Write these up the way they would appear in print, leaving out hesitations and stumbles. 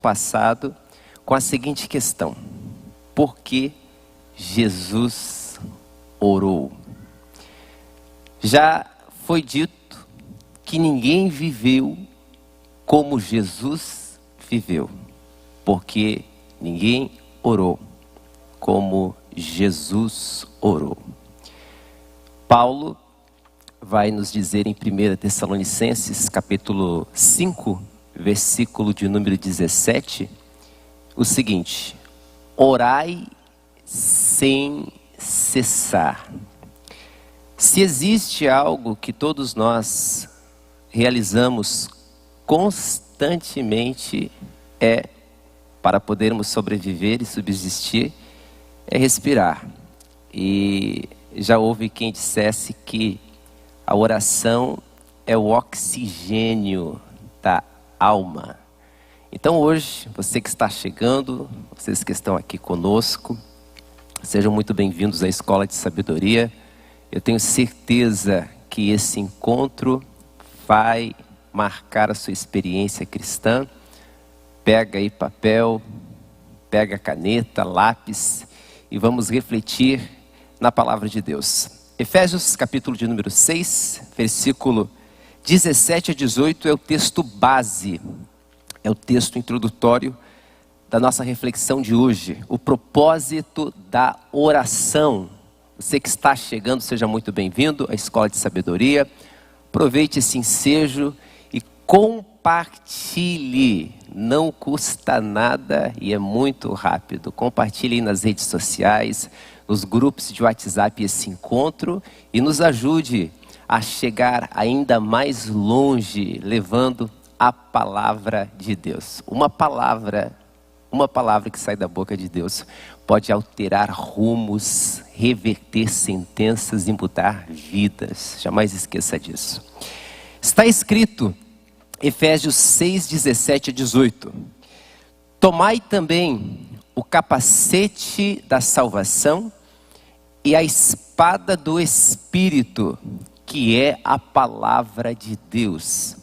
passado com a seguinte questão: por que Jesus orou? Já foi dito que ninguém viveu como Jesus viveu, porque ninguém orou como Jesus orou. Paulo vai nos dizer em 1 Tessalonicenses, capítulo 5, versículo de número 17, o seguinte: orai sem cessar. Se existe algo que todos nós realizamos constantemente para podermos sobreviver e subsistir, é respirar. E já houve quem dissesse que a oração é o oxigênio da alma. Então hoje, você que está chegando, vocês que estão aqui conosco, sejam muito bem-vindos à Escola de Sabedoria. Eu tenho certeza que esse encontro vai marcar a sua experiência cristã. Pega aí papel, pega caneta, lápis e vamos refletir na palavra de Deus. Efésios capítulo de número 6, versículo 17 a 18 é o texto base, é o texto introdutório da nossa reflexão de hoje. O propósito da oração. Você que está chegando, seja muito bem-vindo à Escola de Sabedoria. Aproveite esse ensejo e compartilhe. Não custa nada e é muito rápido. Compartilhe nas redes sociais, nos grupos de WhatsApp esse encontro e nos ajude a chegar ainda mais longe, levando a palavra de Deus. Uma palavra que sai da boca de Deus pode alterar rumos, reverter sentenças e mudar vidas. Jamais esqueça disso. Está escrito, Efésios 6, 17 a 18. Tomai também o capacete da salvação e a espada do Espírito, que é a palavra de Deus,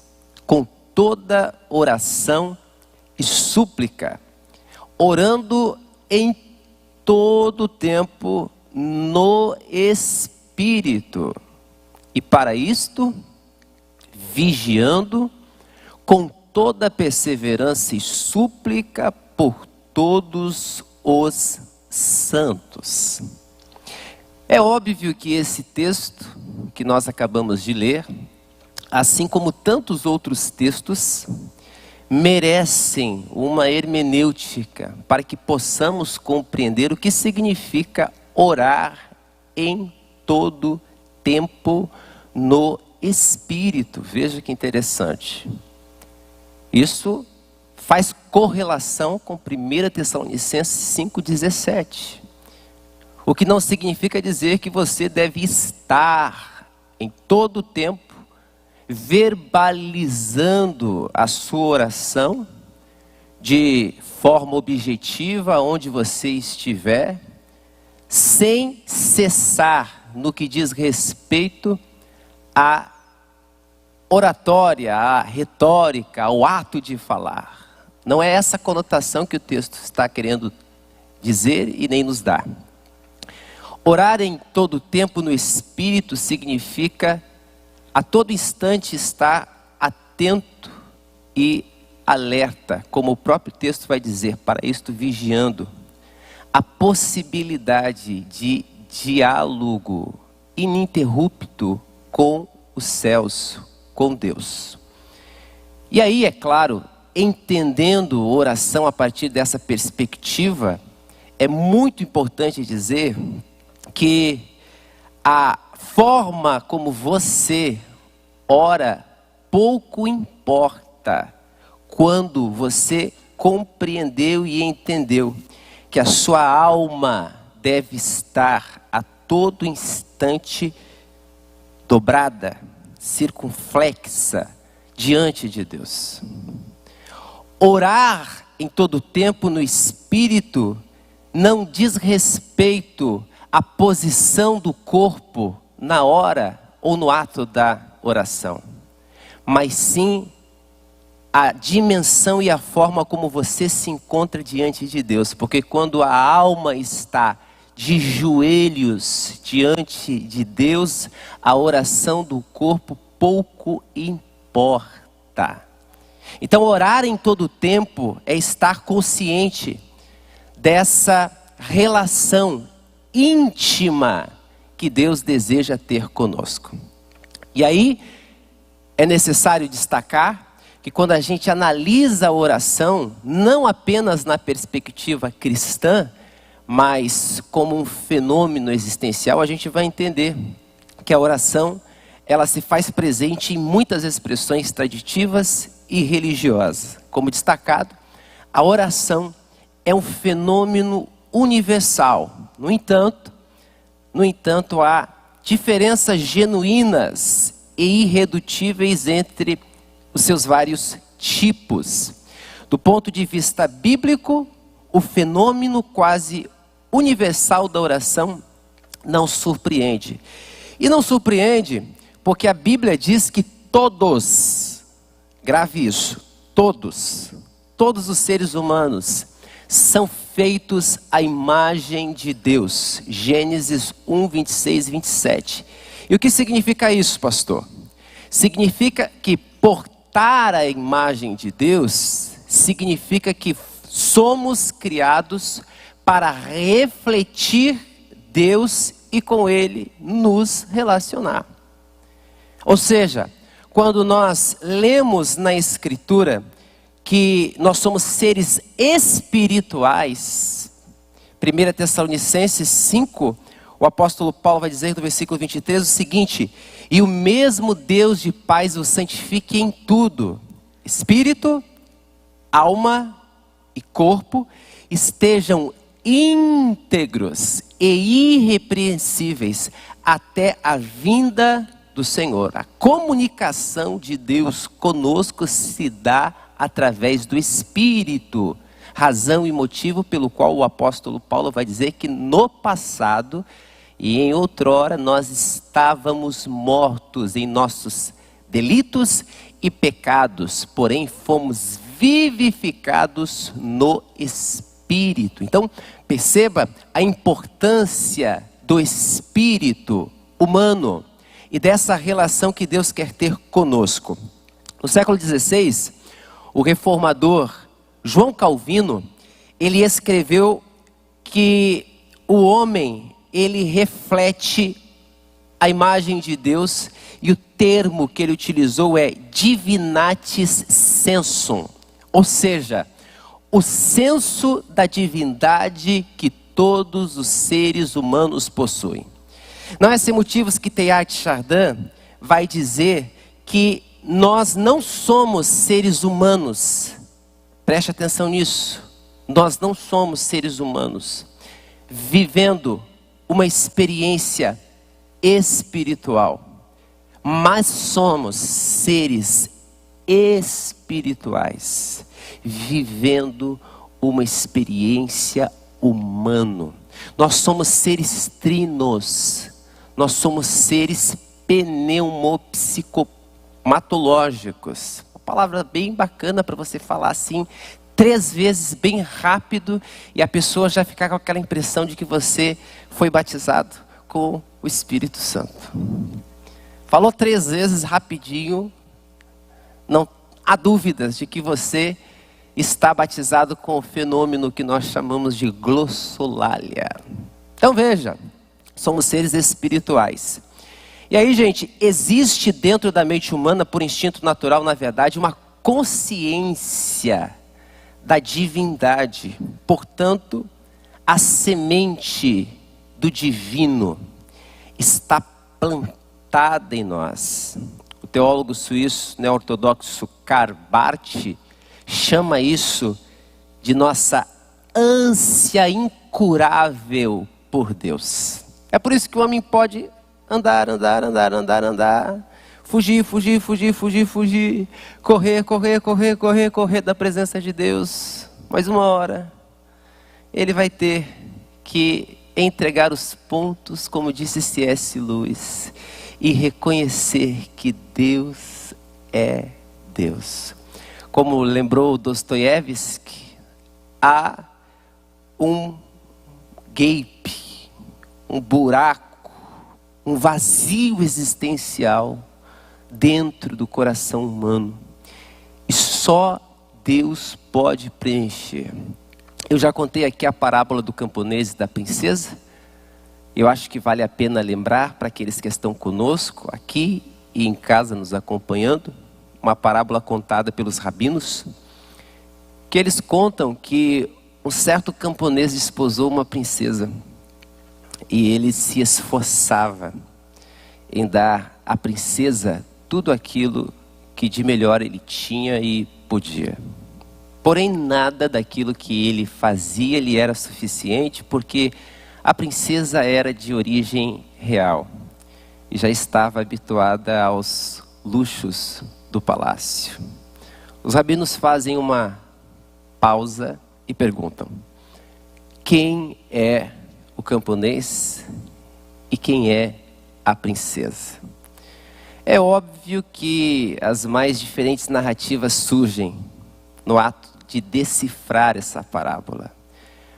com toda oração e súplica, orando em todo o tempo no Espírito, e para isto, vigiando com toda perseverança e súplica por todos os santos. É óbvio que esse texto que nós acabamos de ler, assim como tantos outros textos, merecem uma hermenêutica para que possamos compreender o que significa orar em todo tempo no Espírito. Veja que interessante. Isso faz correlação com 1 Tessalonicenses 5,17. O que não significa dizer que você deve estar em todo tempo verbalizando a sua oração de forma objetiva, onde você estiver, sem cessar no que diz respeito à oratória, à retórica, ao ato de falar. Não é essa conotação que o texto está querendo dizer e nem nos dá. Orar em todo tempo no Espírito significa a todo instante estar atento e alerta, como o próprio texto vai dizer, para isto vigiando. A possibilidade de diálogo ininterrupto com os céus, com Deus. E aí, é claro, entendendo oração a partir dessa perspectiva, é muito importante dizer que a forma como você ora pouco importa quando você compreendeu e entendeu que a sua alma deve estar a todo instante dobrada, circunflexa diante de Deus. Orar em todo tempo no Espírito não diz respeito à posição do corpo na hora ou no ato da oração, mas sim a dimensão e a forma como você se encontra diante de Deus. Porque quando a alma está de joelhos diante de Deus, a oração do corpo pouco importa. Então, orar em todo tempo é estar consciente dessa relação íntima que Deus deseja ter conosco. E aí, é necessário destacar que quando a gente analisa a oração, não apenas na perspectiva cristã, mas como um fenômeno existencial, a gente vai entender que a oração, ela se faz presente em muitas expressões traditivas e religiosas. Como destacado, a oração é um fenômeno universal. No entanto, há diferenças genuínas e irredutíveis entre os seus vários tipos. Do ponto de vista bíblico, o fenômeno quase universal da oração não surpreende. E não surpreende porque a Bíblia diz que todos, grave isso, todos os seres humanos são feitos à imagem de Deus. Gênesis 1, 26 e 27. E o que significa isso, pastor? Significa que portar a imagem de Deus significa que somos criados para refletir Deus e com Ele nos relacionar. Ou seja, quando nós lemos na Escritura que nós somos seres espirituais, 1 Tessalonicenses 5, o apóstolo Paulo vai dizer no versículo 23 o seguinte: e o mesmo Deus de paz o santifique em tudo, espírito, alma e corpo, estejam íntegros e irrepreensíveis até a vinda do Senhor. A comunicação de Deus conosco se dá através do Espírito, razão e motivo pelo qual o apóstolo Paulo vai dizer que no passado e em outrora nós estávamos mortos em nossos delitos e pecados, porém fomos vivificados no Espírito. Então perceba a importância do Espírito humano e dessa relação que Deus quer ter conosco. No século XVI, o reformador João Calvino, ele escreveu que o homem, ele reflete a imagem de Deus, e o termo que ele utilizou é divinatis sensum, ou seja, o senso da divindade que todos os seres humanos possuem. Não é sem motivos que Teilhard de Chardin vai dizer que nós não somos seres humanos. Preste atenção nisso. Nós não somos seres humanos vivendo uma experiência espiritual, mas somos seres espirituais vivendo uma experiência humana. Nós somos seres trinos, nós somos seres pneumopsicomatológicos. Uma palavra bem bacana para você falar assim 3 vezes bem rápido e a pessoa já ficar com aquela impressão de que você foi batizado com o Espírito Santo. Falou 3 vezes rapidinho, não há dúvidas de que você está batizado com o fenômeno que nós chamamos de glossolalia. Então veja, somos seres espirituais. E aí, gente, existe dentro da mente humana, por instinto natural, na verdade, uma consciência da divindade. Portanto, a semente do divino está plantada em nós. O teólogo suíço neo-ortodoxo Karl Barth chama isso de nossa ânsia incurável por Deus. É por isso que o homem pode andar, fugir, correr da presença de Deus. Mas uma hora ele vai ter que entregar os pontos, como disse C.S. Lewis, e reconhecer que Deus é Deus. Como lembrou Dostoiévski, há um gap, um buraco, um vazio existencial dentro do coração humano. E só Deus pode preencher. Eu já contei aqui a parábola do camponês e da princesa. Eu acho que vale a pena lembrar para aqueles que estão conosco aqui e em casa nos acompanhando. Uma parábola contada pelos rabinos, que eles contam que um certo camponês desposou uma princesa e ele se esforçava em dar à princesa tudo aquilo que de melhor ele tinha e podia. Porém, nada daquilo que ele fazia lhe era suficiente, porque a princesa era de origem real e já estava habituada aos luxos do palácio. Os rabinos fazem uma pausa e perguntam: quem é o camponês e quem é a princesa? É óbvio que as mais diferentes narrativas surgem no ato de decifrar essa parábola,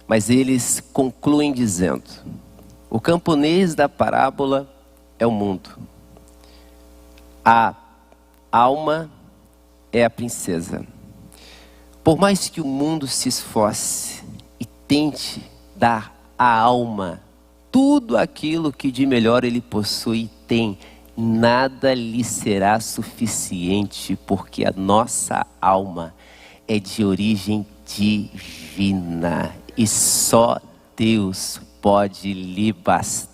mas eles concluem dizendo: o camponês da parábola é o mundo, a alma é a princesa. Por mais que o mundo se esforce e tente dar à alma tudo aquilo que de melhor ele possui e tem, nada lhe será suficiente, porque a nossa alma é de origem divina e só Deus pode lhe bastar.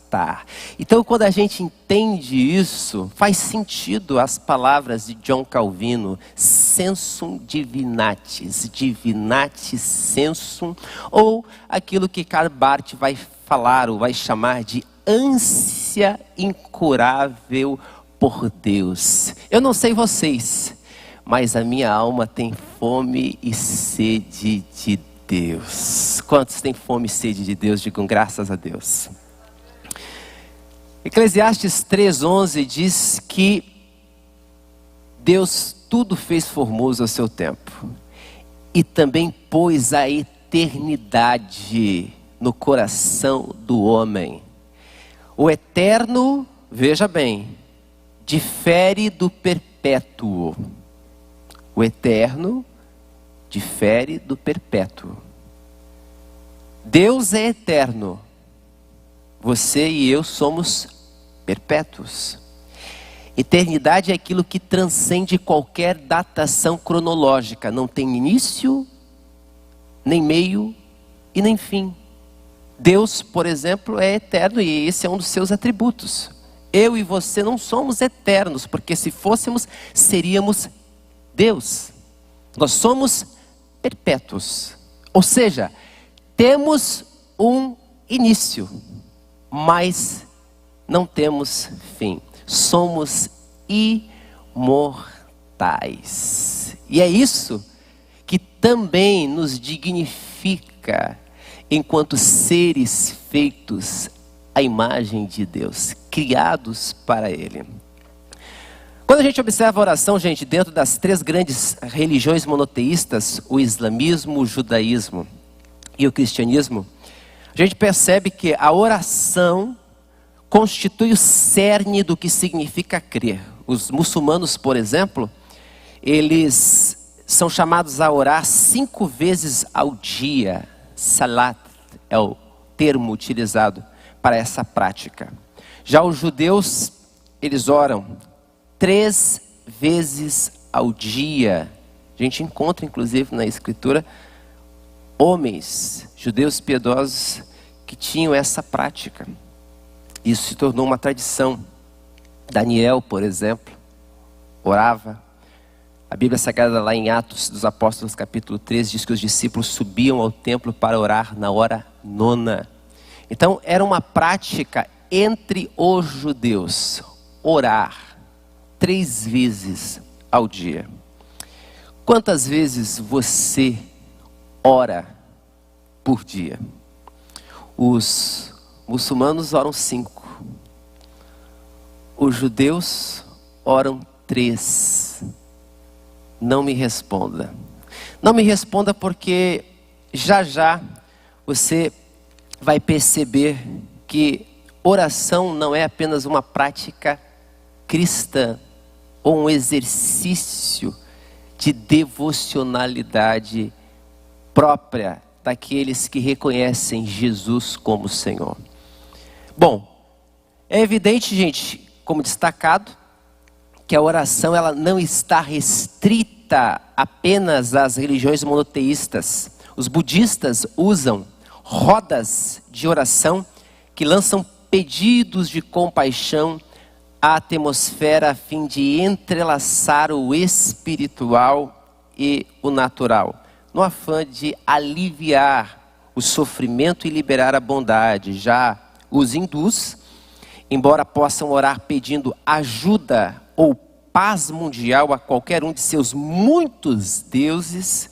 Então, quando a gente entende isso, faz sentido as palavras de John Calvino: sensum divinatis, divinatis sensum, ou aquilo que Karl Barth vai falar ou vai chamar de ânsia incurável por Deus. Eu não sei vocês, mas a minha alma tem fome e sede de Deus. Quantos têm fome e sede de Deus? Digam graças a Deus. Eclesiastes 3:11 diz que Deus tudo fez formoso ao seu tempo e também pôs a eternidade no coração do homem. O eterno, veja bem, difere do perpétuo. O eterno difere do perpétuo. Deus é eterno. Você e eu somos perpétuos. Eternidade é aquilo que transcende qualquer datação cronológica. Não tem início, nem meio e nem fim. Deus, por exemplo, é eterno e esse é um dos seus atributos. Eu e você não somos eternos, porque se fôssemos, seríamos Deus. Nós somos perpétuos. Ou seja, temos um início, mas não temos fim. Somos imortais. E é isso que também nos dignifica enquanto seres feitos à imagem de Deus, criados para Ele. Quando a gente observa a oração, gente, dentro das três grandes religiões monoteístas, o islamismo, o judaísmo e o cristianismo, a gente percebe que a oração constitui o cerne do que significa crer. Os muçulmanos, por exemplo, eles são chamados a orar 5 vezes ao dia. Salat é o termo utilizado para essa prática. Já os judeus, eles oram 3 vezes ao dia. A gente encontra, inclusive, na Escritura, homens, judeus piedosos, que tinham essa prática. Isso se tornou uma tradição. Daniel, por exemplo, orava. A Bíblia Sagrada, lá em Atos dos Apóstolos, capítulo 13, diz que os discípulos subiam ao templo para orar na hora 9. Então, era uma prática entre os judeus, orar 3 vezes ao dia. Quantas vezes você ora por dia? Os muçulmanos oram 5. Os judeus oram 3. não me responda. Não me responda porque já já você vai perceber que oração não é apenas uma prática cristã ou um exercício de devocionalidade própria daqueles que reconhecem Jesus como Senhor. Bom, é evidente, gente, como destacado, que a oração ela não está restrita apenas às religiões monoteístas. Os budistas usam rodas de oração que lançam pedidos de compaixão à atmosfera a fim de entrelaçar o espiritual e o natural, no afã de aliviar o sofrimento e liberar a bondade. Já os hindus, embora possam orar pedindo ajuda ou paz mundial a qualquer um de seus muitos deuses,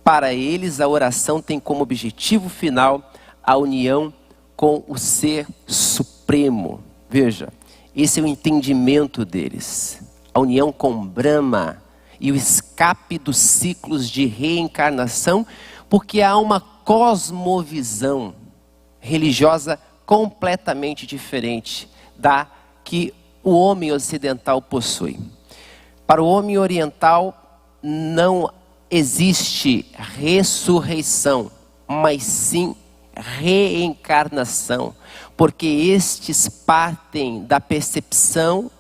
para eles a oração tem como objetivo final a união com o Ser Supremo. Veja, esse é o entendimento deles. A união com Brahma e o escape dos ciclos de reencarnação, porque há uma cosmovisão religiosa completamente diferente da que o homem ocidental possui. Para o homem oriental não existe ressurreição, mas sim reencarnação, porque estes partem da percepção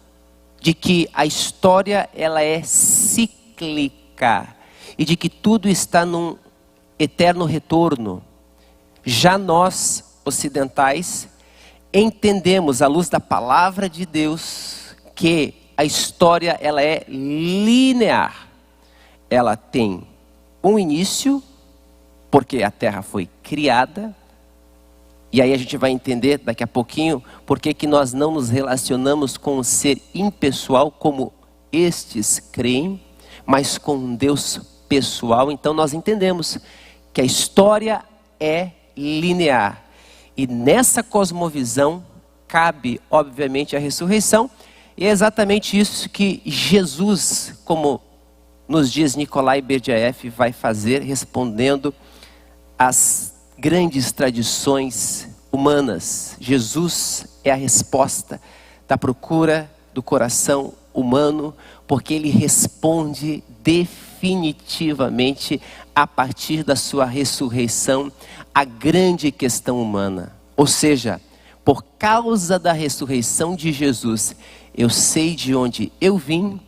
de que a história ela é cíclica e de que tudo está num eterno retorno. Já nós, ocidentais, entendemos à luz da palavra de Deus que a história ela é linear. Ela tem um início, porque a Terra foi criada, e aí a gente vai entender daqui a pouquinho por que nós não nos relacionamos com um ser impessoal como estes creem, mas com um Deus pessoal. Então nós entendemos que a história é linear. E nessa cosmovisão cabe, obviamente, a ressurreição. E é exatamente isso que Jesus, como nos diz Nikolai Berdyaev, vai fazer, respondendo às grandes tradições humanas. Jesus é a resposta da procura do coração humano, porque ele responde definitivamente a partir da sua ressurreição a grande questão humana. Ou seja, por causa da ressurreição de Jesus, eu sei de onde eu vim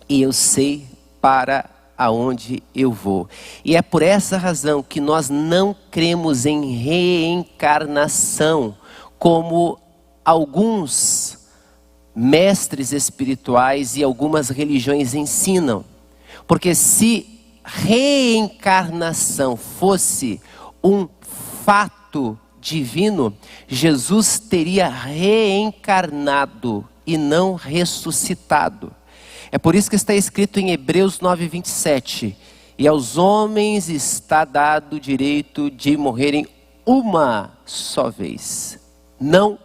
e eu sei para aonde eu vou. E é por essa razão que nós não cremos em reencarnação, como alguns mestres espirituais e algumas religiões ensinam. Porque se reencarnação fosse um fato divino, Jesus teria reencarnado e não ressuscitado. É por isso que está escrito em Hebreus 9:27, e aos homens está dado o direito de morrerem uma só vez, não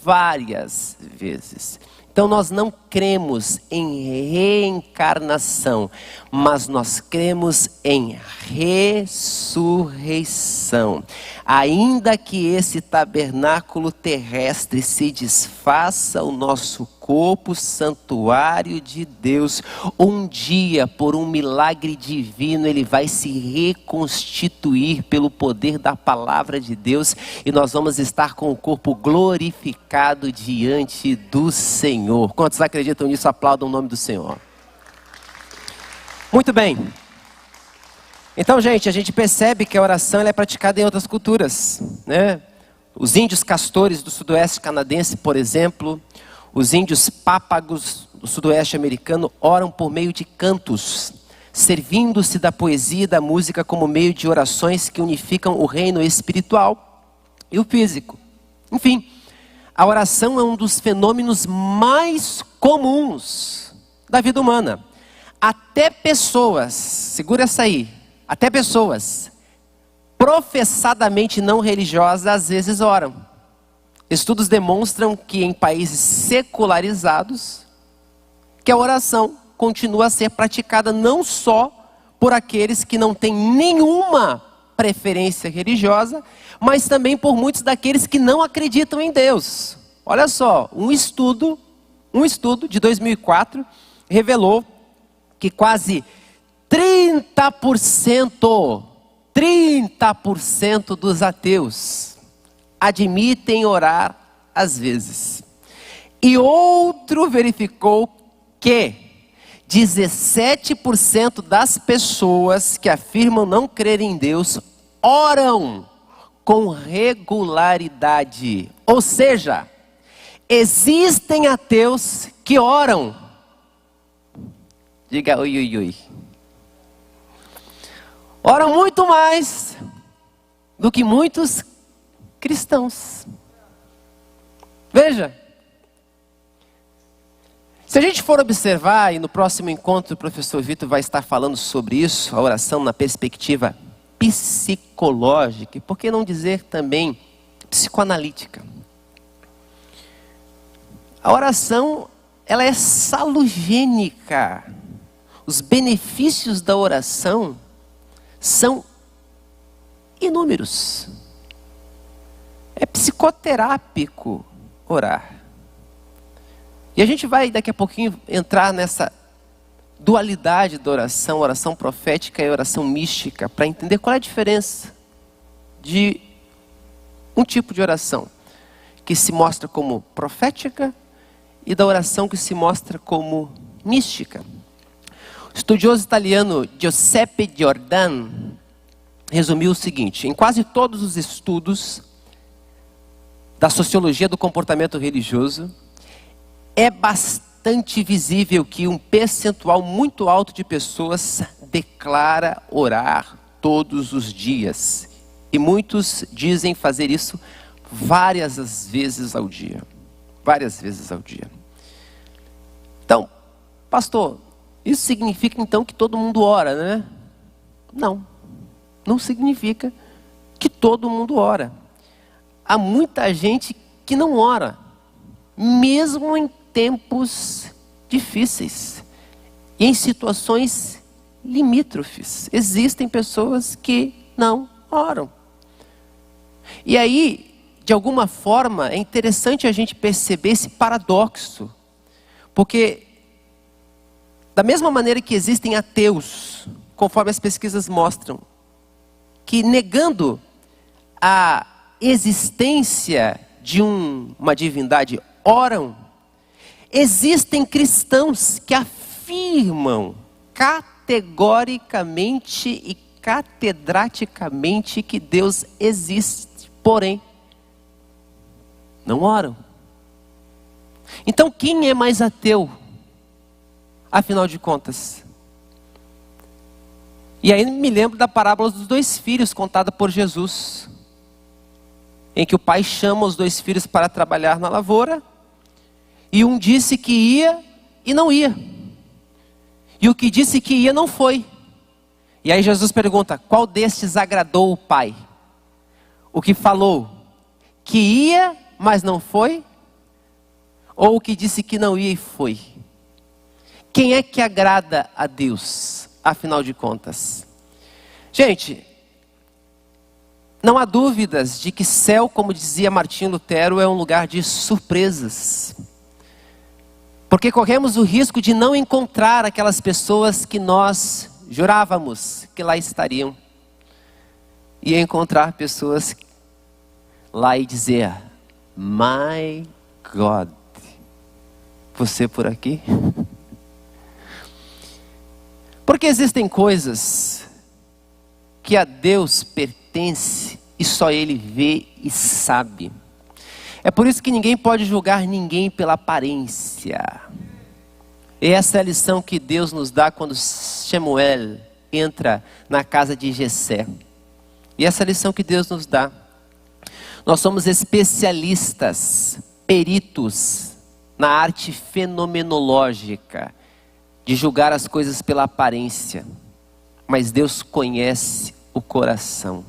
várias vezes. Então nós não cremos em reencarnação, mas nós cremos em ressurreição. Ainda que esse tabernáculo terrestre se desfaça, o nosso corpo, santuário de Deus, um dia, por um milagre divino, ele vai se reconstituir pelo poder da palavra de Deus, e nós vamos estar com o corpo glorificado diante do Senhor. Quantos acreditam nisso? Aplaudam o nome do Senhor. Muito bem. Então, gente, a gente percebe que a oração ela é praticada em outras culturas, né? Os índios castores do sudoeste canadense, por exemplo, os índios pápagos do sudoeste americano oram por meio de cantos, servindo-se da poesia e da música como meio de orações que unificam o reino espiritual e o físico. Enfim, a oração é um dos fenômenos mais comuns da vida humana. Até pessoas, segura essa aí, até pessoas professadamente não religiosas às vezes oram. Estudos demonstram que em países secularizados, que a oração continua a ser praticada não só por aqueles que não têm nenhuma preferência religiosa, mas também por muitos daqueles que não acreditam em Deus. Olha só, um estudo de 2004 revelou que quase 30% dos ateus admitem orar às vezes. E outro verificou que 17% das pessoas que afirmam não crer em Deus oram com regularidade. Ou seja, existem ateus que oram. Diga ui, ui, ui. Oram muito mais do que muitos cristãos. Veja. Se a gente for observar, e no próximo encontro o professor Vitor vai estar falando sobre isso, a oração na perspectiva psicológica, e por que não dizer também psicoanalítica. A oração, ela é salugênica. Os benefícios da oração são inúmeros. É psicoterápico orar. E a gente vai daqui a pouquinho entrar nessa dualidade da oração, oração profética e oração mística, para entender qual é a diferença de um tipo de oração que se mostra como profética e da oração que se mostra como mística. O estudioso italiano Giuseppe Giordano resumiu o seguinte: em quase todos os estudos da sociologia do comportamento religioso, é bastante visível que um percentual muito alto de pessoas declara orar todos os dias. E muitos dizem fazer isso várias vezes ao dia. Várias vezes ao dia. Então, pastor, isso significa então que todo mundo ora, né? Não, não significa que todo mundo ora. Há muita gente que não ora, mesmo em tempos difíceis e em situações limítrofes. Existem pessoas que não oram. E aí, de alguma forma, é interessante a gente perceber esse paradoxo. Porque, da mesma maneira que existem ateus, conforme as pesquisas mostram, que negando a existência de uma divindade oram, existem cristãos que afirmam categoricamente e catedraticamente que Deus existe, porém não oram. Então quem é mais ateu, afinal de contas? E aí me lembro da parábola dos 2 filhos contada por Jesus, em que o pai chama os 2 filhos para trabalhar na lavoura, e um disse que ia e não ia, e o que disse que ia não foi. E aí Jesus pergunta: qual destes agradou o pai? O que falou que ia, mas não foi? Ou o que disse que não ia e foi? Quem é que agrada a Deus, afinal de contas? Gente, não há dúvidas de que céu, como dizia Martinho Lutero, é um lugar de surpresas. Porque corremos o risco de não encontrar aquelas pessoas que nós jurávamos que lá estariam. E encontrar pessoas lá e dizer: My God, você por aqui? Porque existem coisas que a Deus pertence e só Ele vê e sabe. É por isso que ninguém pode julgar ninguém pela aparência. E essa é a lição que Deus nos dá quando Samuel entra na casa de Jessé. E essa é a lição que Deus nos dá. Nós somos especialistas, peritos na arte fenomenológica de julgar as coisas pela aparência. Mas Deus conhece o coração.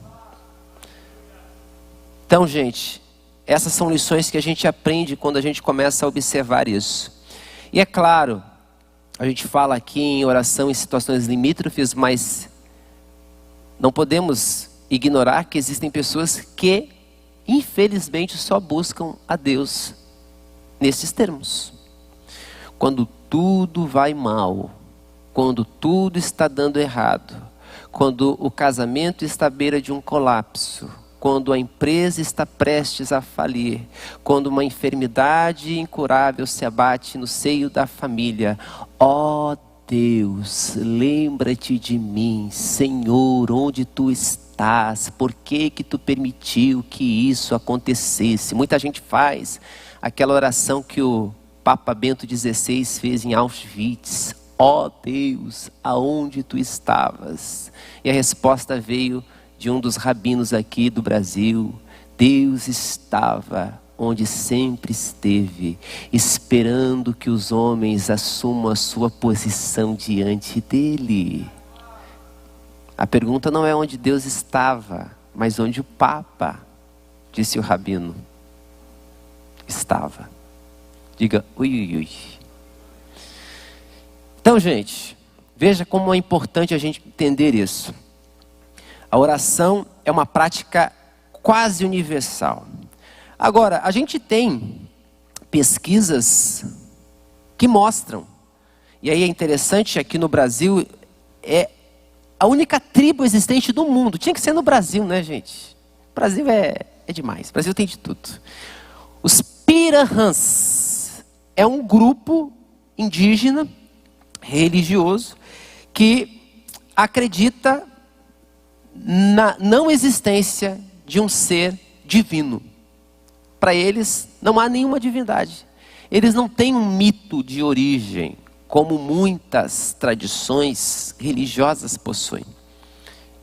Então, gente, essas são lições que a gente aprende quando a gente começa a observar isso. E é claro, A gente fala aqui em oração em situações limítrofes, mas não podemos ignorar que existem pessoas que, infelizmente, só buscam a Deus nesses termos. Quando tudo vai mal, quando tudo está dando errado, quando o casamento está à beira de um colapso, quando a empresa está prestes a falir, quando uma enfermidade incurável se abate no seio da família. Ó Deus, lembra-te de mim, Senhor, onde tu estás? Por que que tu permitiu que isso acontecesse? Muita gente faz aquela oração que o Papa Bento XVI fez em Auschwitz. Ó Deus, aonde tu estavas? E a resposta veio de um dos rabinos aqui do Brasil. Deus estava onde sempre esteve, esperando que os homens assumam a sua posição diante dele. A pergunta não é onde Deus estava, mas onde o Papa, disse o rabino, estava. Diga, ui, ui, ui. Então, gente, veja como é importante a gente entender isso. A oração é uma prática quase universal. Agora, a gente tem pesquisas que mostram, e aí é interessante, aqui no Brasil, é a única tribo existente do mundo. Tinha que ser no Brasil, né, gente? O Brasil é demais, o Brasil tem de tudo. Os Pirahãs é um grupo indígena, religioso, que acredita na não existência de um ser divino. Para eles não há nenhuma divindade. Eles não têm um mito de origem, como muitas tradições religiosas possuem.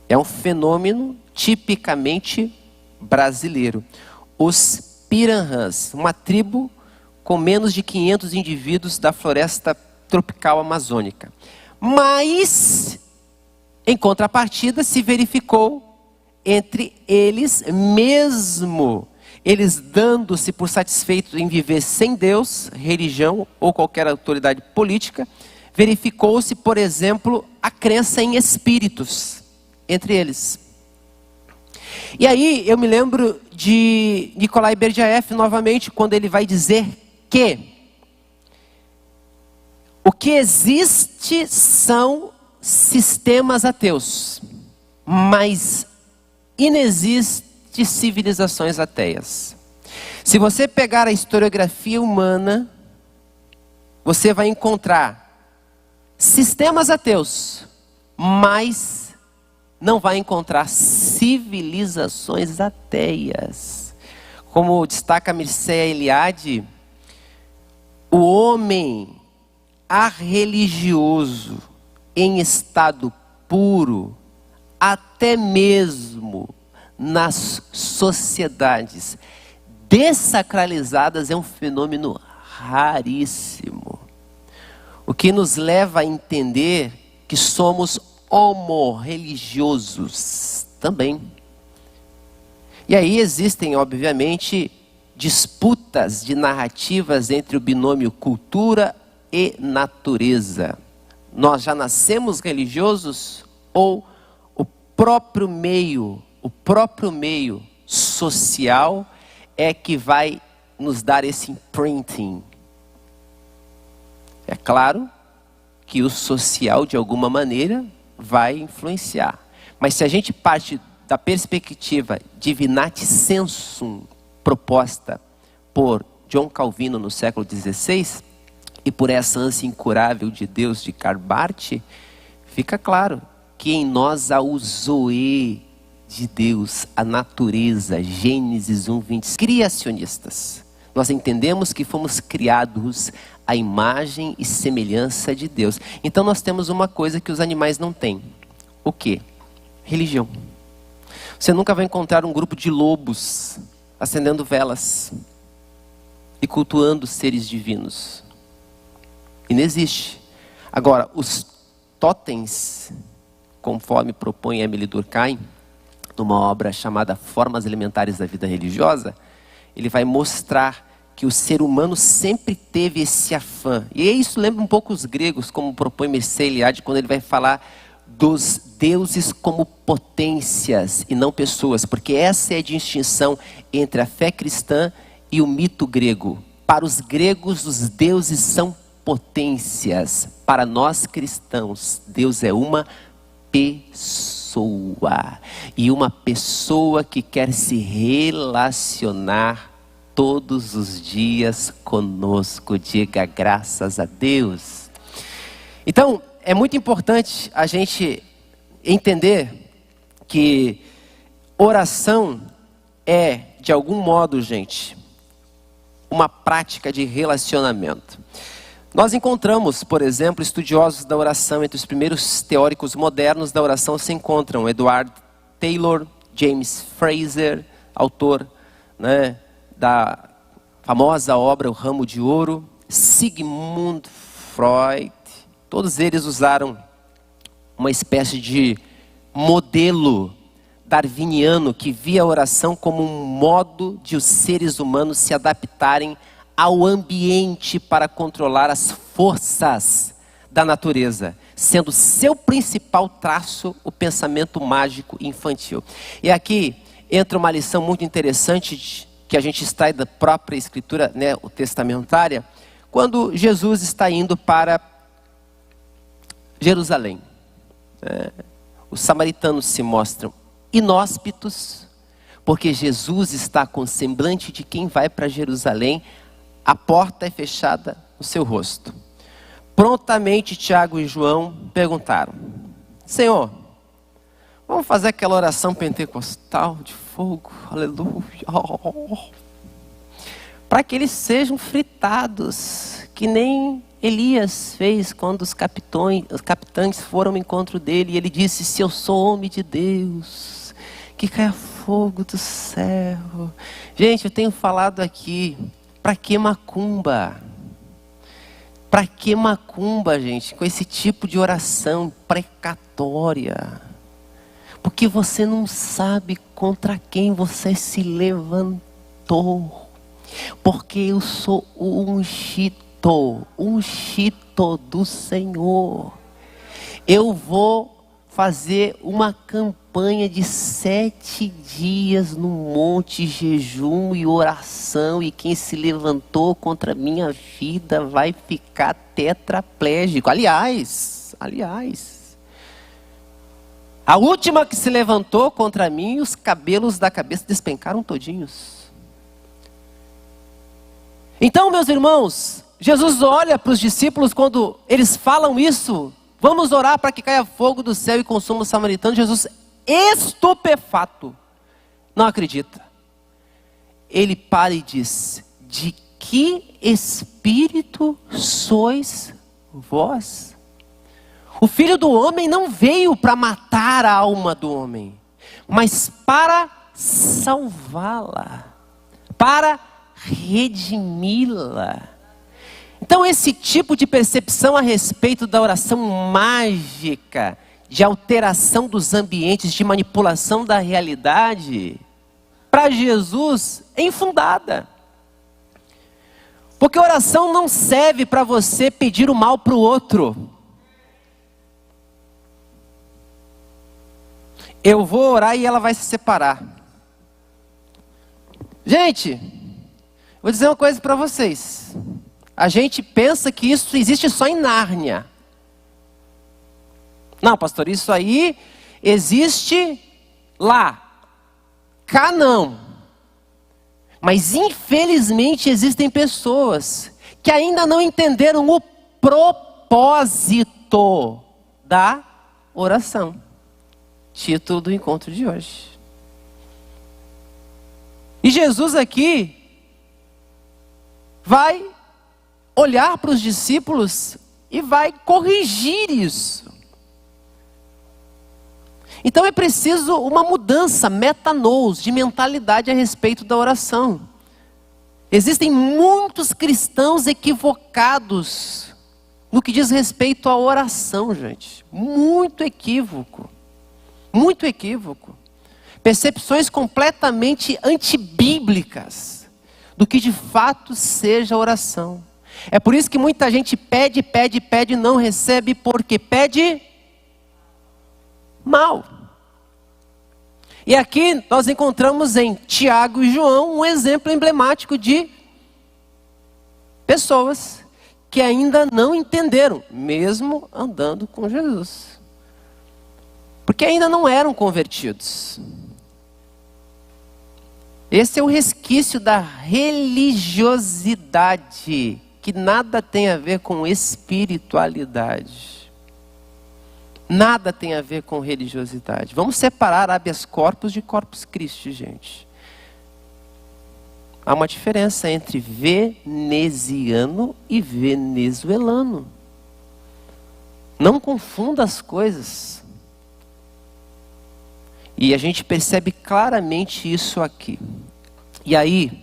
É um fenômeno tipicamente brasileiro. Os Pirahãs, uma tribo com menos de 500 indivíduos da floresta tropical amazônica. Mas, em contrapartida, se verificou entre eles, mesmo eles dando-se por satisfeitos em viver sem Deus, religião ou qualquer autoridade política, verificou-se, por exemplo, a crença em espíritos entre eles. E aí eu me lembro de Nikolai Berdyaev novamente, quando ele vai dizer que o que existe são sistemas ateus, mas inexiste civilizações ateias. Se você pegar a historiografia humana, você vai encontrar sistemas ateus, mas não vai encontrar civilizações ateias. Como destaca Mircea Eliade, o homem arreligioso em estado puro, até mesmo nas sociedades dessacralizadas, é um fenômeno raríssimo. O que nos leva a entender que somos homo-religiosos também. E aí existem, obviamente, disputas de narrativas entre o binômio cultura e natureza. Nós já nascemos religiosos ou o próprio meio social é que vai nos dar esse imprinting? É claro que o social, de alguma maneira, vai influenciar. Mas se a gente parte da perspectiva divinati sensum, proposta por John Calvino no século XVI, e por essa ânsia incurável de Deus de Karl Barth, fica claro que em nós há o zoe de Deus, a natureza, Gênesis 1:20, criacionistas. Nós entendemos que fomos criados à imagem e semelhança de Deus. Então nós temos uma coisa que os animais não têm. O quê? Religião. Você nunca vai encontrar um grupo de lobos acendendo velas e cultuando seres divinos. E não existe. Agora, os totens, conforme propõe Emily Durkheim, numa obra chamada Formas Elementares da Vida Religiosa, ele vai mostrar que o ser humano sempre teve esse afã. E isso lembra um pouco os gregos, como propõe Mircea Eliade, quando ele vai falar dos deuses como potências e não pessoas, porque essa é a distinção entre a fé cristã e o mito grego. Para os gregos, os deuses são potências. Para nós cristãos, Deus é uma pessoa. E uma pessoa que quer se relacionar todos os dias conosco. Diga graças a Deus. Então, é muito importante a gente entender que oração é, de algum modo, gente, uma prática de relacionamento. Nós encontramos, por exemplo, estudiosos da oração. Entre os primeiros teóricos modernos da oração se encontram Edward Taylor, James Fraser, autor, da famosa obra O Ramo de Ouro, Sigmund Freud. Todos eles usaram uma espécie de modelo darwiniano que via a oração como um modo de os seres humanos se adaptarem ao ambiente para controlar as forças da natureza, sendo seu principal traço o pensamento mágico infantil. E aqui entra uma lição muito interessante que a gente extrai da própria escritura, o testamentária, quando Jesus está indo para Jerusalém. Os samaritanos se mostram inóspitos, porque Jesus está com o semblante de quem vai para Jerusalém. A porta é fechada no seu rosto. Prontamente Tiago e João perguntaram: Senhor, vamos fazer aquela oração pentecostal de fogo, aleluia, para que eles sejam fritados, que nem Elias fez quando os capitães foram ao encontro dele, e ele disse: se eu sou homem de Deus, que caia fogo do céu. Gente, eu tenho falado aqui, para que macumba? Para que macumba, gente, com esse tipo de oração precatória? Porque você não sabe contra quem você se levantou. Porque eu sou o ungido do Senhor. Eu vou fazer uma campanha de 7 dias no monte, jejum e oração, e quem se levantou contra a minha vida vai ficar tetraplégico. Aliás, a última que se levantou contra mim, os cabelos da cabeça despencaram todinhos. Então, meus irmãos, Jesus olha para os discípulos quando eles falam isso: vamos orar para que caia fogo do céu e consuma os samaritanos. Jesus, estupefato, não acredita. Ele para e diz: de que espírito sois vós? O Filho do Homem não veio para matar a alma do homem, mas para salvá-la, para redimi-la. Então esse tipo de percepção a respeito da oração mágica, de alteração dos ambientes, de manipulação da realidade, para Jesus é infundada. Porque oração não serve para você pedir o mal para o outro. Eu vou orar e ela vai se separar. Gente, vou dizer uma coisa para vocês. A gente pensa que isso existe só em Nárnia. Não, pastor, isso aí existe lá. Cá não. Mas infelizmente existem pessoas que ainda não entenderam o propósito da oração. Título do encontro de hoje. E Jesus aqui vai olhar para os discípulos e vai corrigir isso. Então é preciso uma mudança, metanous, de mentalidade a respeito da oração. Existem muitos cristãos equivocados no que diz respeito à oração, gente. Muito equívoco. Muito equívoco. Percepções completamente antibíblicas do que de fato seja a oração. É por isso que muita gente pede, pede, pede e não recebe, porque pede mal. E aqui nós encontramos em Tiago e João um exemplo emblemático de pessoas que ainda não entenderam, mesmo andando com Jesus. Porque ainda não eram convertidos. Esse é o resquício da religiosidade, que nada tem a ver com espiritualidade. Nada tem a ver com religiosidade. Vamos separar habeas corpus de corpus Christi, gente. Há uma diferença entre veneziano e venezuelano. Não confunda as coisas. E a gente percebe claramente isso aqui. E aí,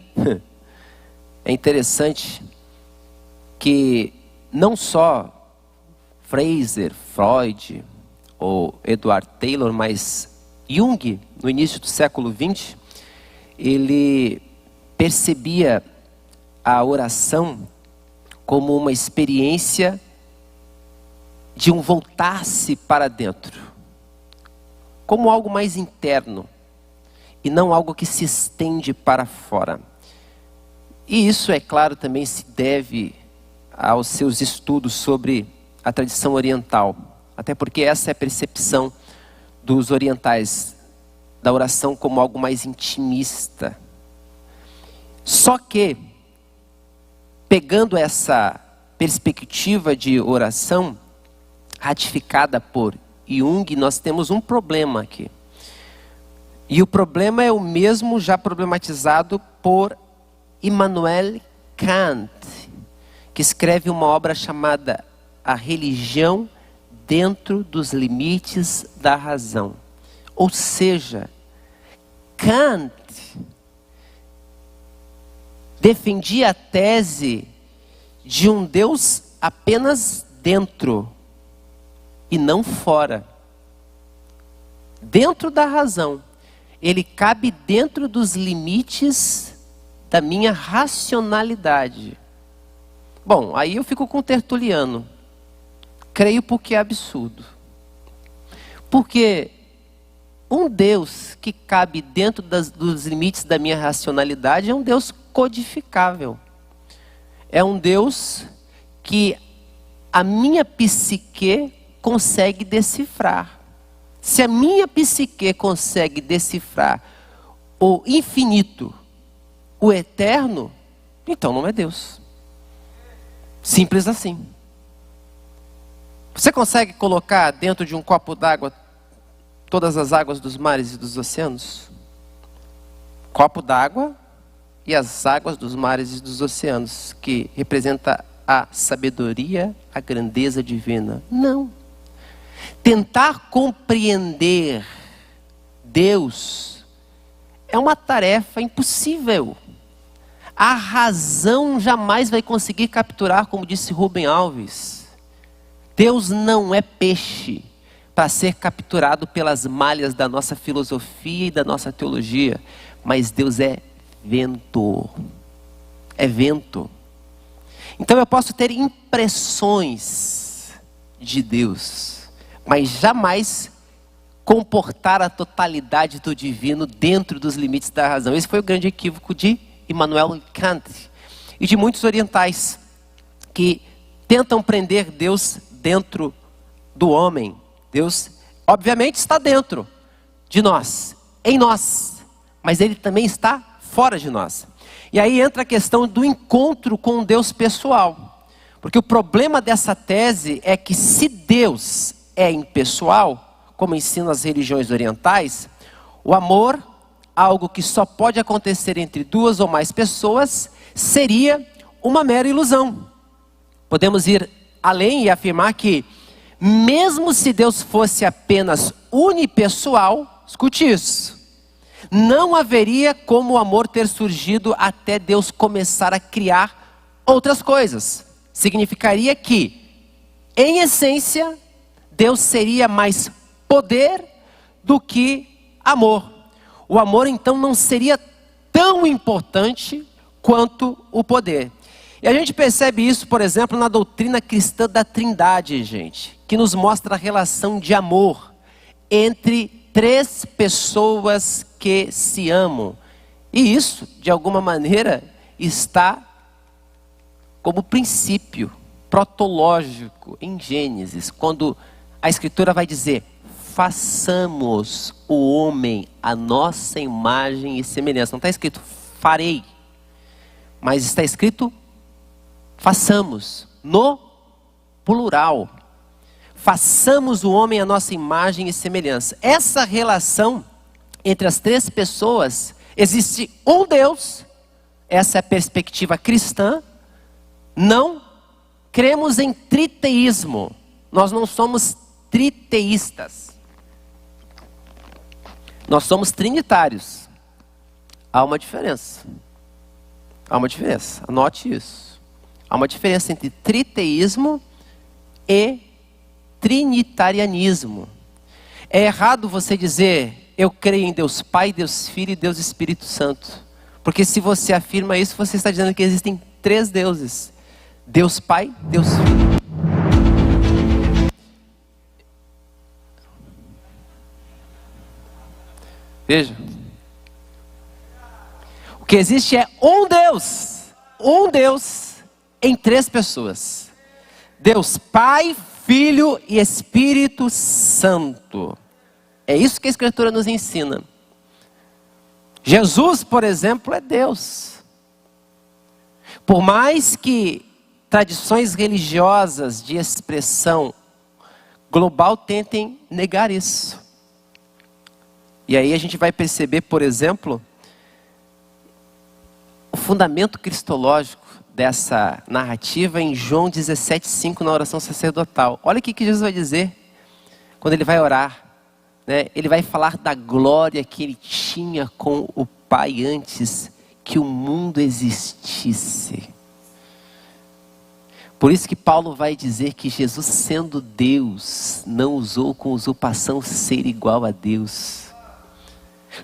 é interessante que não só Fraser, Freud ou Edward Taylor, mas Jung, no início do século XX, ele percebia a oração como uma experiência de um voltar-se para dentro. Como algo mais interno e não algo que se estende para fora. E isso, é claro, também se deve aos seus estudos sobre a tradição oriental. Até porque essa é a percepção dos orientais, da oração como algo mais intimista. Só que, pegando essa perspectiva de oração, ratificada por Jung, nós temos um problema aqui. E o problema é o mesmo já problematizado por Immanuel Kant, que escreve uma obra chamada A Religião Dentro dos Limites da Razão. Ou seja, Kant defendia a tese de um Deus apenas dentro e não fora. Dentro da razão. Ele cabe dentro dos limites da minha racionalidade. Bom, aí eu fico com Tertuliano. Creio porque é absurdo. Porque um Deus que cabe dentro dos limites da minha racionalidade é um Deus codificável. É um Deus que a minha psique consegue decifrar. Se a minha psique consegue decifrar o infinito, o eterno, então não é Deus. Simples assim. Você consegue colocar dentro de um copo d'água todas as águas dos mares e dos oceanos? Copo d'água e as águas dos mares e dos oceanos, que representa a sabedoria, a grandeza divina. Não. Tentar compreender Deus é uma tarefa impossível. A razão jamais vai conseguir capturar, como disse Rubem Alves. Deus não é peixe para ser capturado pelas malhas da nossa filosofia e da nossa teologia. Mas Deus é vento. É vento. Então eu posso ter impressões de Deus, mas jamais comportar a totalidade do divino dentro dos limites da razão. Esse foi o grande equívoco de Immanuel Kant e de muitos orientais que tentam prender Deus dentro do homem. Deus, obviamente, está dentro de nós, em nós, mas Ele também está fora de nós. E aí entra a questão do encontro com Deus pessoal. Porque o problema dessa tese é que se Deus é impessoal, como ensinam as religiões orientais, o amor, algo que só pode acontecer entre duas ou mais pessoas, seria uma mera ilusão. Podemos ir além e afirmar que, mesmo se Deus fosse apenas unipessoal, escute isso, não haveria como o amor ter surgido até Deus começar a criar outras coisas. Significaria que, em essência, Deus seria mais poder do que amor. O amor então não seria tão importante quanto o poder. E a gente percebe isso, por exemplo, na doutrina cristã da Trindade, gente, que nos mostra a relação de amor entre três pessoas que se amam. E isso, de alguma maneira, está como princípio protológico em Gênesis, quando a Escritura vai dizer: façamos o homem a nossa imagem e semelhança. Não está escrito farei, mas está escrito façamos, no plural. Façamos o homem a nossa imagem e semelhança. Essa relação entre as três pessoas, existe um Deus, essa é a perspectiva cristã. Não cremos em triteísmo, nós não somos triteístas, nós somos trinitários. Há uma diferença, anote isso. Há uma diferença entre triteísmo e trinitarianismo. É errado você dizer: eu creio em Deus Pai, Deus Filho e Deus Espírito Santo. Porque se você afirma isso, você está dizendo que existem três deuses: Deus Pai, Deus Filho. Veja. O que existe é um Deus em três pessoas: Deus Pai, Filho e Espírito Santo. É isso que a Escritura nos ensina. Jesus, por exemplo, é Deus. Por mais que tradições religiosas de expressão global tentem negar isso. E aí a gente vai perceber, por exemplo, o fundamento cristológico dessa narrativa em João 17,5, na oração sacerdotal. Olha o que Jesus vai dizer quando ele vai orar, né? Ele vai falar da glória que ele tinha com o Pai antes que o mundo existisse. Por isso que Paulo vai dizer que Jesus, sendo Deus, não usou com usurpação ser igual a Deus.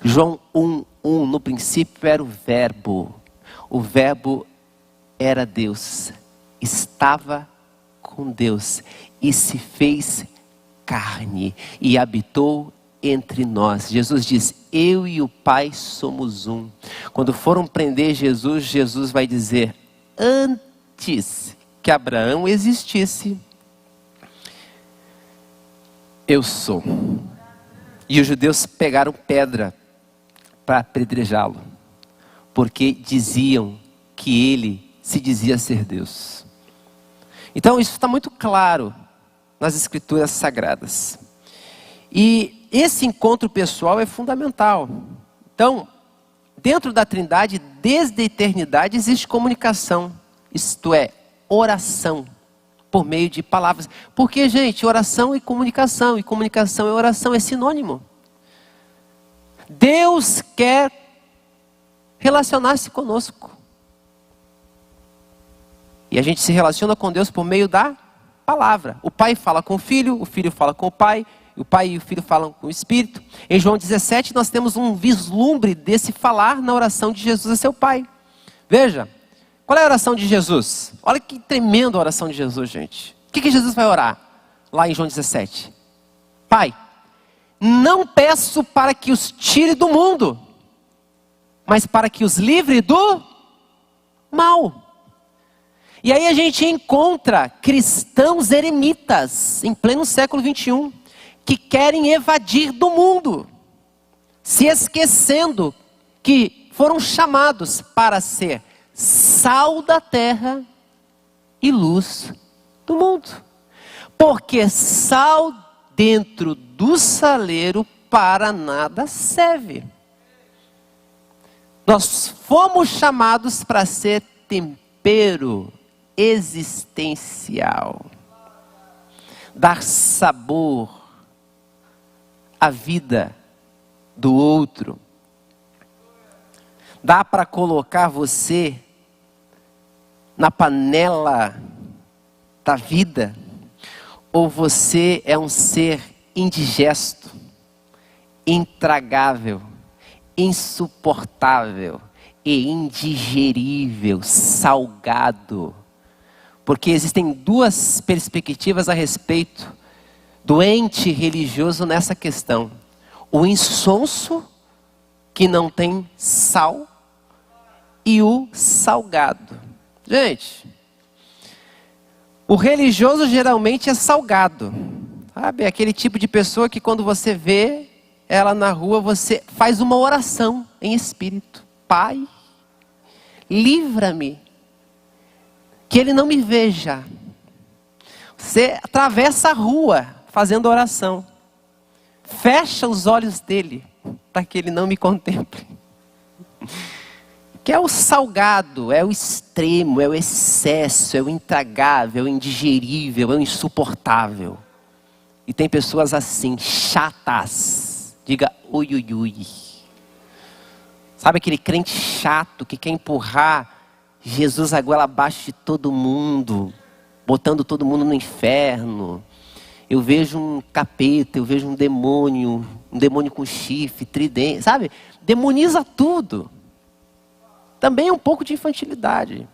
João 1:1, no princípio era o Verbo era Deus, estava com Deus e se fez carne e habitou entre nós. Jesus diz: eu e o Pai somos um. Quando foram prender Jesus, Jesus vai dizer: antes que Abraão existisse, eu sou. E os judeus pegaram pedra para apedrejá-lo, porque diziam que ele se dizia ser Deus. Então isso está muito claro nas Escrituras Sagradas. E esse encontro pessoal é fundamental. Então, dentro da Trindade, desde a eternidade, existe comunicação. Isto é, oração, por meio de palavras. Porque, gente, oração e comunicação e oração é sinônimo. Deus quer relacionar-se conosco. E a gente se relaciona com Deus por meio da palavra. O Pai fala com o Filho fala com o Pai e o Filho falam com o Espírito. Em João 17 nós temos um vislumbre desse falar na oração de Jesus a seu Pai. Veja, qual é a oração de Jesus? Olha que tremenda a oração de Jesus, gente. O que Jesus vai orar lá em João 17? Pai, não peço para que os tire do mundo, mas para que os livre do mal. E aí a gente encontra cristãos eremitas em pleno século 21 que querem evadir do mundo, se esquecendo que foram chamados para ser sal da terra e luz do mundo. Porque sal dentro do saleiro para nada serve. Nós fomos chamados para ser tempero existencial, dar sabor à vida do outro. Dá para colocar você na panela da vida, ou você é um ser indigesto, intragável, insuportável, e indigerível, salgado. Porque existem duas perspectivas a respeito do ente religioso nessa questão. O insonso, que não tem sal, e o salgado. Gente, o religioso geralmente é salgado. Sabe, é aquele tipo de pessoa que quando você vê ela na rua, você faz uma oração em espírito. Pai, livra-me, que ele não me veja. Você atravessa a rua fazendo oração. Fecha os olhos dele, para que ele não me contemple. Que é o salgado, é o extremo, é o excesso, é o intragável, é o indigerível, é o insuportável. E tem pessoas assim, chatas. Diga ui, ui, ui. Sabe aquele crente chato que quer empurrar Jesus a goela abaixo de todo mundo, botando todo mundo no inferno. Eu vejo um capeta, eu vejo um demônio com chifre, tridente, sabe? Demoniza tudo. Também é um pouco de infantilidade.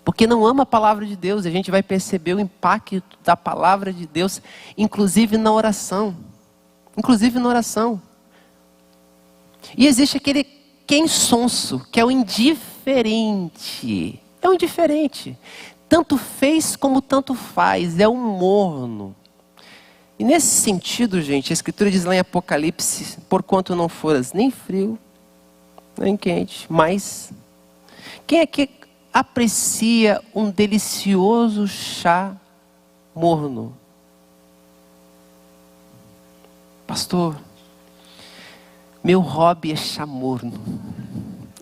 Porque não ama a palavra de Deus. E a gente vai perceber o impacto da palavra de Deus, inclusive na oração. Inclusive na oração. E existe aquele que é insonso, que é o indiferente. É o indiferente. Tanto fez como tanto faz. É um morno. E nesse sentido, gente, a Escritura diz lá em Apocalipse: porquanto não foras nem frio, nem quente, mas quem é que aprecia um delicioso chá morno? Pastor, meu hobby é chá morno.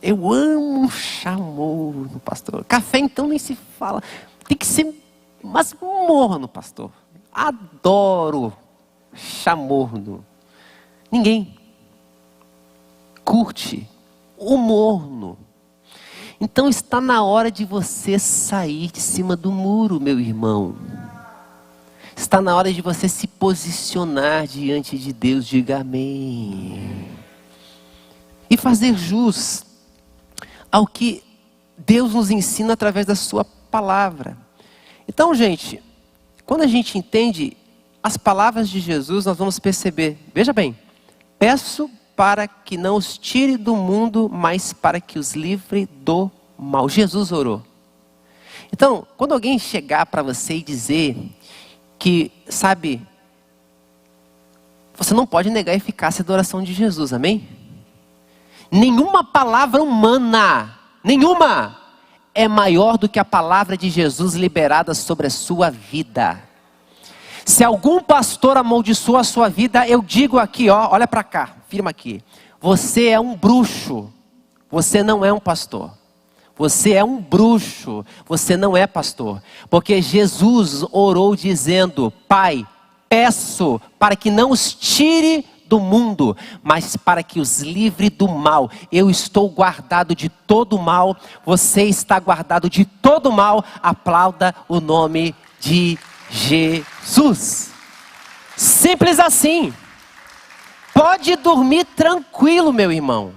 Eu amo chá morno, pastor. Café então nem se fala. Tem que ser, mas morno, pastor. Adoro chá morno. Ninguém curte o morno. Então está na hora de você sair de cima do muro, meu irmão. Está na hora de você se posicionar diante de Deus. Diga amém. E fazer jus ao que Deus nos ensina através da sua palavra. Então, gente, quando a gente entende as palavras de Jesus, nós vamos perceber, veja bem, peço para que não os tire do mundo, mas para que os livre do mal. Jesus orou. Então, quando alguém chegar para você e dizer que, sabe, você não pode negar a eficácia da oração de Jesus, amém? Nenhuma palavra humana, nenhuma, é maior do que a palavra de Jesus liberada sobre a sua vida. Se algum pastor amaldiçoou a sua vida, eu digo aqui, ó, olha para cá, firma aqui. Você é um bruxo, você não é um pastor. Você é um bruxo, você não é pastor. Porque Jesus orou dizendo: Pai, peço para que não os tire do mundo, mas para que os livre do mal. Eu estou guardado de todo mal, você está guardado de todo mal. Aplauda o nome de Jesus. Simples assim. Pode dormir tranquilo, meu irmão.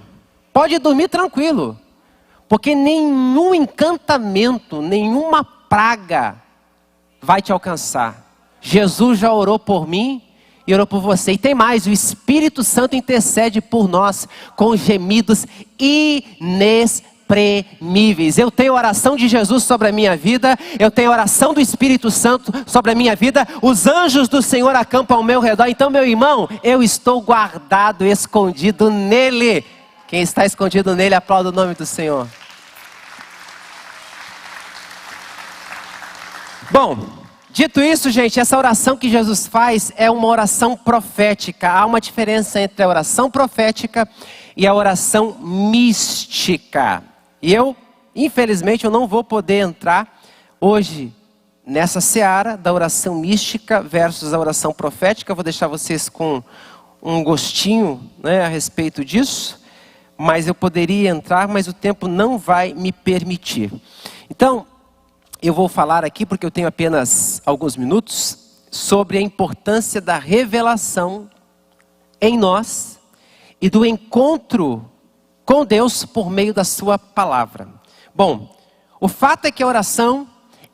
Pode dormir tranquilo. Porque nenhum encantamento, nenhuma praga vai te alcançar. Jesus já orou por mim e orou por você. E tem mais, o Espírito Santo intercede por nós com gemidos inexprimíveis. Eu tenho oração de Jesus sobre a minha vida, eu tenho oração do Espírito Santo sobre a minha vida, os anjos do Senhor acampam ao meu redor. Então, meu irmão, eu estou guardado, escondido nele. Quem está escondido nele, aplauda o nome do Senhor. Bom, dito isso, gente, essa oração que Jesus faz é uma oração profética. Há uma diferença entre a oração profética e a oração mística. E eu, infelizmente, eu não vou poder entrar hoje nessa seara da oração mística versus a oração profética. Eu vou deixar vocês com um gostinho, né, a respeito disso. Mas eu poderia entrar, mas o tempo não vai me permitir. Então, eu vou falar aqui, porque eu tenho apenas alguns minutos, sobre a importância da revelação em nós e do encontro com Deus por meio da sua palavra. Bom, o fato é que a oração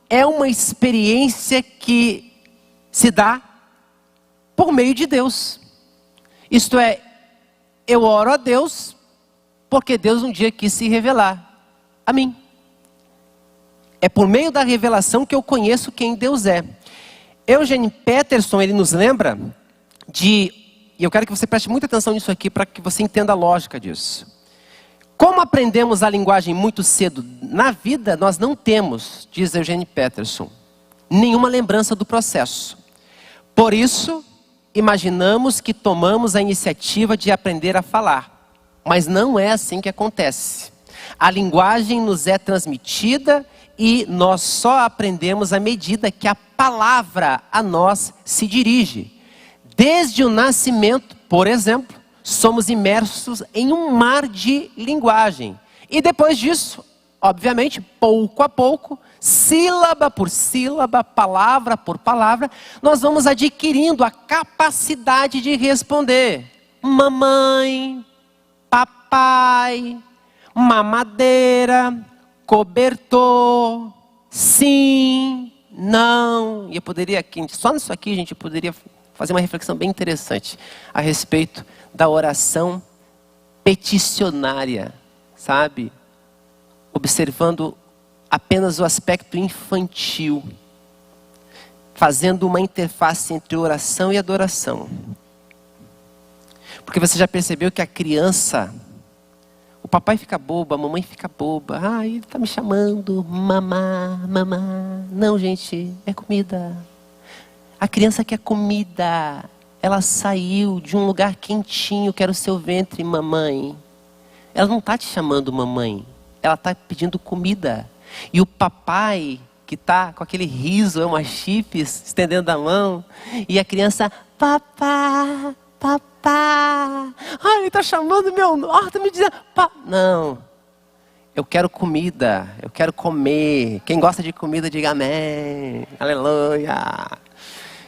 é uma experiência que se dá por meio de Deus. Isto é, eu oro a Deus porque Deus um dia quis se revelar a mim. É por meio da revelação que eu conheço quem Deus é. Eugene Peterson, ele nos lembra e eu quero que você preste muita atenção nisso aqui para que você entenda a lógica disso. Como aprendemos a linguagem muito cedo na vida, nós não temos, diz Eugene Peterson, nenhuma lembrança do processo. Por isso, imaginamos que tomamos a iniciativa de aprender a falar. Mas não é assim que acontece. A linguagem nos é transmitida e nós só aprendemos à medida que a palavra a nós se dirige. Desde o nascimento, por exemplo, somos imersos em um mar de linguagem. E depois disso, obviamente, pouco a pouco, sílaba por sílaba, palavra por palavra, nós vamos adquirindo a capacidade de responder. Mamãe, papai, mamadeira, cobertor, sim, não. E eu poderia, só nisso aqui a gente poderia fazer uma reflexão bem interessante a respeito da oração peticionária, sabe? Observando apenas o aspecto infantil, fazendo uma interface entre oração e adoração. Porque você já percebeu que a criança, o papai fica bobo, a mamãe fica boba. Ah, ele está me chamando, mamá, mamá. Não, gente, é comida. A criança quer comida. Ela saiu de um lugar quentinho, que era o seu ventre, mamãe. Ela não está te chamando mamãe. Ela está pedindo comida. E o papai, que está com aquele riso, uma chips, estendendo a mão. E a criança, papá, papá. Ai, ele está chamando meu nome, está me dizendo, não. Eu quero comida, eu quero comer. Quem gosta de comida, diga amém. Aleluia.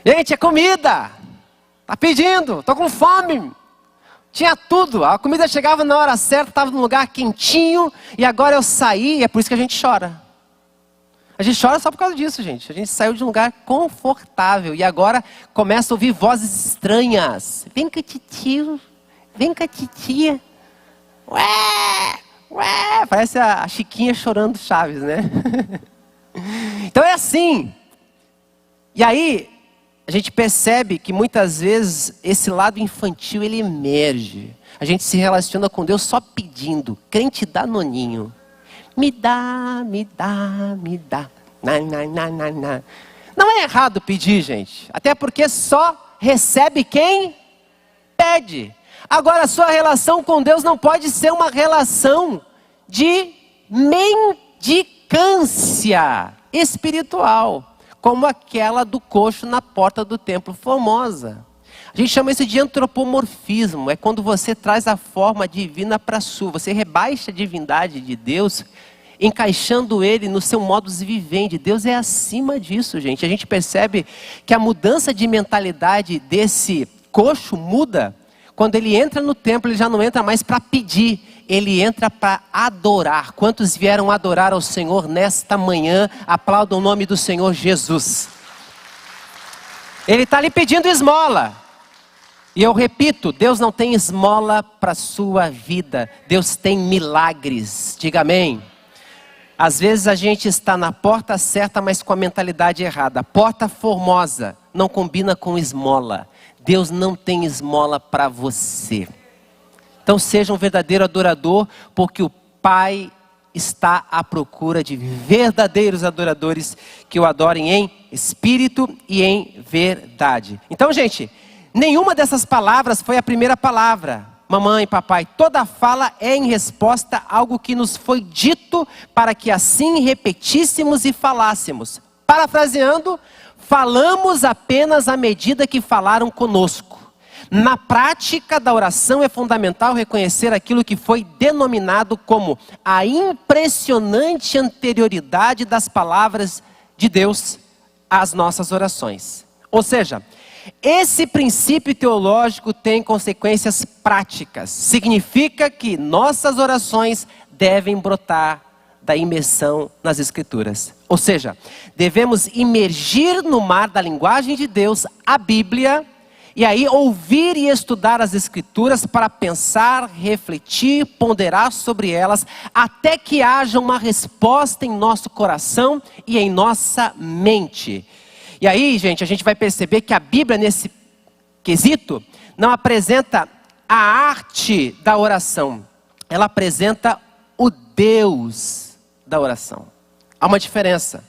Gente, é comida. Está pedindo, estou com fome. Tinha tudo, a comida chegava na hora certa, estava num lugar quentinho. E agora eu saí, é por isso que a gente chora. A gente chora só por causa disso, gente. A gente saiu de um lugar confortável. E agora começa a ouvir vozes estranhas. Vem cá, titio. Vem cá, titia. Ué, ué. Parece a Chiquinha chorando Chaves, né? Então é assim. E aí, a gente percebe que muitas vezes esse lado infantil ele emerge. A gente se relaciona com Deus só pedindo. Crente danoninho. Me dá, me dá, me dá. Não é errado pedir, gente. Até porque só recebe quem pede. Agora, a sua relação com Deus não pode ser uma relação de mendicância espiritual, como aquela do coxo na porta do templo Formosa. A gente chama isso de antropomorfismo. É quando você traz a forma divina para a sua. Você rebaixa a divindade de Deus, encaixando ele no seu modus vivendi. Deus é acima disso, gente. A gente percebe que a mudança de mentalidade desse coxo muda. Quando ele entra no templo, ele já não entra mais para pedir. Ele entra para adorar. Quantos vieram adorar ao Senhor nesta manhã? Aplaudam o nome do Senhor Jesus. Ele está ali pedindo esmola. E eu repito, Deus não tem esmola para a sua vida. Deus tem milagres. Diga amém. Às vezes a gente está na porta certa, mas com a mentalidade errada. A porta formosa não combina com esmola. Deus não tem esmola para você. Então seja um verdadeiro adorador, porque o Pai está à procura de verdadeiros adoradores que o adorem em espírito e em verdade. Então, gente, nenhuma dessas palavras foi a primeira palavra. Mamãe, papai, toda fala é em resposta a algo que nos foi dito para que assim repetíssemos e falássemos. Parafraseando, falamos apenas à medida que falaram conosco. Na prática da oração é fundamental reconhecer aquilo que foi denominado como a impressionante anterioridade das palavras de Deus às nossas orações. Ou seja, Esse princípio teológico tem consequências práticas. Significa que nossas orações devem brotar da imersão nas Escrituras. Ou seja, devemos imergir no mar da linguagem de Deus, a Bíblia, e aí ouvir e estudar as Escrituras para pensar, refletir, ponderar sobre elas, até que haja uma resposta em nosso coração e em nossa mente. E aí, gente, a gente vai perceber que a Bíblia, nesse quesito, não apresenta a arte da oração. Ela apresenta o Deus da oração. Há uma diferença.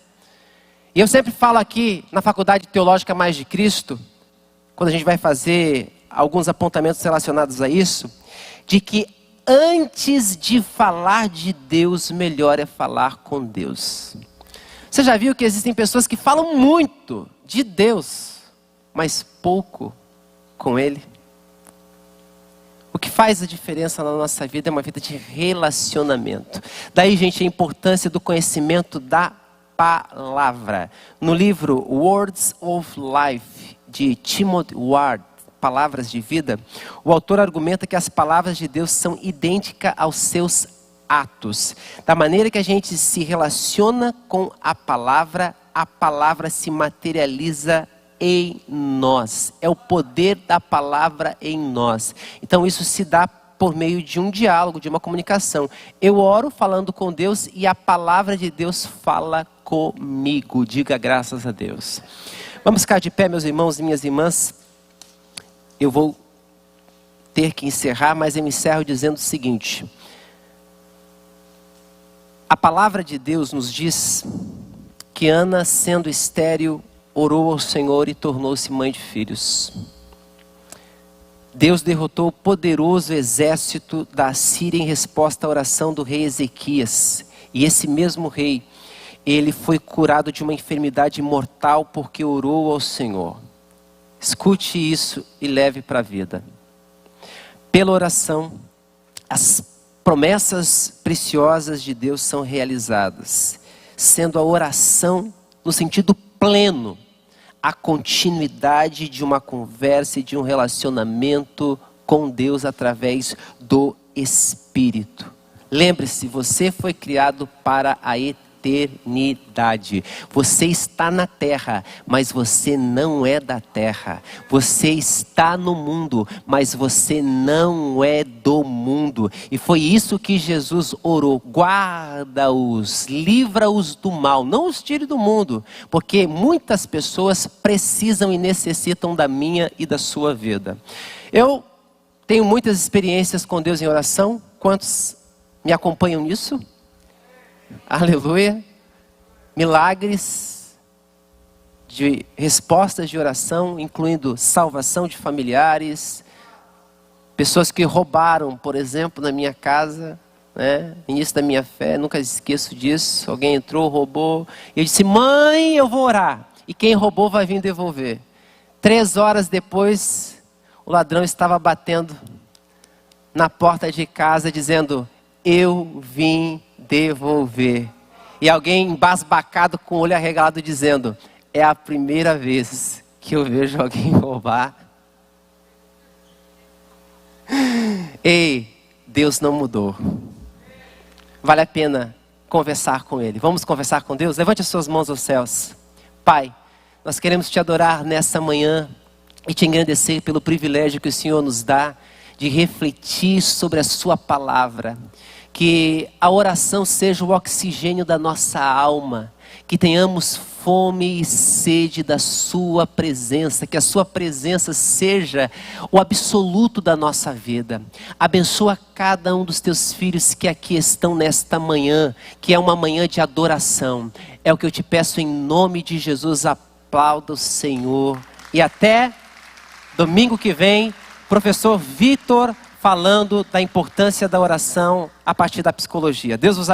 E eu sempre falo aqui, na Faculdade Teológica Mais de Cristo, quando a gente vai fazer alguns apontamentos relacionados a isso, de que antes de falar de Deus, melhor é falar com Deus. Você já viu que existem pessoas que falam muito de Deus, mas pouco com Ele? O que faz a diferença na nossa vida é uma vida de relacionamento. Daí, gente, a importância do conhecimento da palavra. No livro Words of Life, de Timothy Ward, Palavras de Vida, o autor argumenta que as palavras de Deus são idênticas aos seus atos. Da maneira que a gente se relaciona com a palavra se materializa em nós. É o poder da palavra em nós. Então isso se dá por meio de um diálogo, de uma comunicação. Eu oro falando com Deus e a palavra de Deus fala comigo. Diga graças a Deus. Vamos ficar de pé, meus irmãos e minhas irmãs. Eu vou ter que encerrar, mas eu encerro dizendo o seguinte. A palavra de Deus nos diz que Ana, sendo estéril, orou ao Senhor e tornou-se mãe de filhos. Deus derrotou o poderoso exército da Assíria em resposta à oração do rei Ezequias. E esse mesmo rei, ele foi curado de uma enfermidade mortal porque orou ao Senhor. Escute isso e leve para a vida. Pela oração, as promessas preciosas de Deus são realizadas, sendo a oração, no sentido pleno, a continuidade de uma conversa e de um relacionamento com Deus através do Espírito. Lembre-se, você foi criado para a eternidade. Você está na terra, mas você não é da terra. Você está no mundo, mas você não é do mundo. E foi isso que Jesus orou. Guarda-os, livra-os do mal, não os tire do mundo, porque muitas pessoas precisam e necessitam da minha e da sua vida. Eu tenho muitas experiências com Deus em oração. Quantos me acompanham nisso? Aleluia. Milagres de respostas de oração, incluindo salvação de familiares, pessoas que roubaram, por exemplo, na minha casa, né? Início da minha fé, nunca esqueço disso. Alguém entrou, roubou, e eu disse: mãe, eu vou orar, e quem roubou vai vir devolver. 3 horas depois, o ladrão estava batendo na porta de casa, dizendo: eu vim devolver. E alguém embasbacado com o olho arregalado dizendo: é a primeira vez que eu vejo alguém roubar. Ei, Deus não mudou. Vale a pena conversar com Ele. Vamos conversar com Deus? Levante as suas mãos aos céus. Pai, nós queremos te adorar nessa manhã e te engrandecer pelo privilégio que o Senhor nos dá de refletir sobre a sua palavra. Que a oração seja o oxigênio da nossa alma, que tenhamos fome e sede da sua presença, que a sua presença seja o absoluto da nossa vida. Abençoa cada um dos teus filhos que aqui estão nesta manhã, que é uma manhã de adoração. É o que eu te peço em nome de Jesus. Aplauda o Senhor. E até domingo que vem, professor Vitor falando da importância da oração a partir da psicologia. Deus vos abençoe.